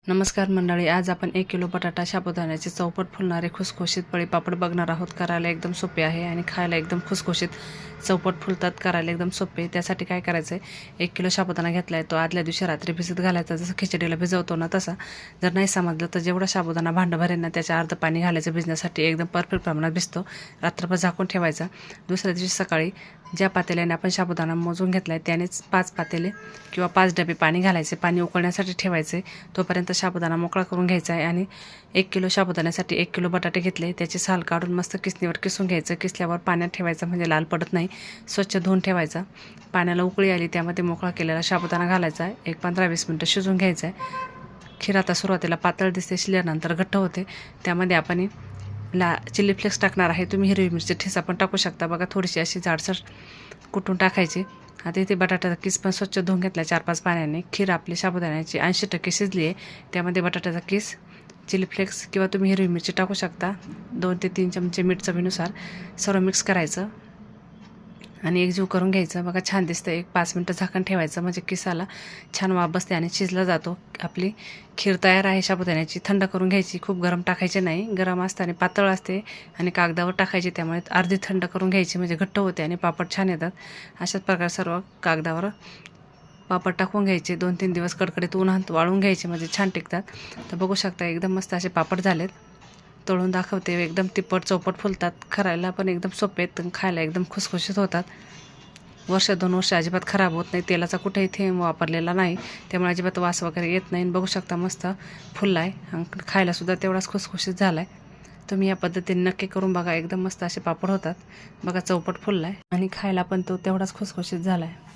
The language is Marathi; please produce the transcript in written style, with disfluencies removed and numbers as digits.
नमस्कार मंडळी, आज आपण 1 किलो बटाटा साबुदाण्याचे चौपट फुलणारे खुसखुशीत पळी पापड बघणार आहोत। करायला एकदम सोपे आहे आणि खायला एकदम खुसखुशीत चौपट फुलतात। करायला एकदम सोपे। त्यासाठी काय करायचं आहे, 1 किलो साबुदाणा घेतला आहे, तो आदल्या दिवशी रात्री भिजत घालायचा, जसं खिचडीला भिजवतो ना तसा। जर नाही समजलं तर जेवढा साबुदाणा भांडं भरेल ना त्याच्या अर्ध पाणी घालायचं भिजण्यासाठी, एकदम परफेक्ट प्रमाणात भिजतो। रात्रभर झाकून ठेवायचा। दुसऱ्या दिवशी सकाळी ज्या पातेल्याने आपण साबुदाणा मोजून घेतला आहे त्यानेच 5 पातेले किंवा 5 डबे पाणी घालायचे। पाणी उकळण्यासाठी ठेवायचे। तोपर्यंत साबुदाणा मोकळा करून घ्यायचा आहे। आणि 1 किलो साबुदाण्यासाठी 1 किलो बटाटे घेतले, त्याची साल काढून मस्त किसणीवर किसून घ्यायचं। किसल्यावर पाण्यात ठेवायचं म्हणजे लाल पडत नाही। स्वच्छ धुवून ठेवायचा। पाण्याला उकळी आली त्यामध्ये मोकळा केलेला साबुदाणा घालायचा आहे। एक 15-20 मिनिटं शिजून घ्यायचं आहे। खीर आता सुरुवातीला पातळ दिसते, शिजल्यानंतर घट्ट होते। त्यामध्ये आपण चिली फ्लेक्स टाकणार आहे। तुम्ही हिरवी मिरची ठेचा पण टाकू शकता। बघा, थोडीशी अशी जाडसर कुटून टाकायची। आता इथे बटाट्याचा किस पण स्वच्छ धुवून घेतला 4-5 पाण्याने। खीर आपली साबुदाण्याची 80% शिजली आहे। त्यामध्ये बटाट्याचा किस, चिली फ्लेक्स किंवा तुम्ही हिरवी मिरची टाकू शकता। 2 ते 3 चमचे मीठ चवीनुसार सर्व मिक्स करायचं आणि एकजीव करून घ्यायचं। बघा, छान दिसतं। एक 5 मिनिटं झाकण ठेवायचं म्हणजे किसाला छान वाफ बसते आणि शिजला जातो। आपली खीर तयार आहे साबुदाण्याची। थंड करून घ्यायची, खूप गरम टाकायचे नाही। गरम असताना पातळ असते आणि कागदावर टाकायची, त्यामुळे अर्धी थंड करून घ्यायची म्हणजे घट्ट होते आणि पापड छान येतात। अशाच प्रकारे सर्व कागदावर पापड टाकून घ्यायचे। 2-3 दिवस कडकडीत उन्हात वाळून घ्यायचे म्हणजे छान टिकतात। तर बघू शकता, एकदम मस्त असे पापड झालेत। तळून दाखवते, एकदम तिप्पट चौपट फुलतात। करायला पण एकदम सोपे आहेत, खायला एकदम खुसखुशीत होतात। 1-2 वर्ष अजिबात खराब होत नाही। तेलाचा कुठेही थेंब वापरलेला नाही, त्यामुळे अजिबात वास वगैरे येत नाही। बघू शकता, मस्त फुलला आहे आणि खायलासुद्धा तेवढाच खुसखुशीत झाला आहे। तुम्ही या पद्धतीने नक्की करून बघा, एकदम मस्त असे पापड होतात। बघा, चौपट फुलला आहे आणि खायला पण तो तेवढाच खुसखुशीत झाला आहे।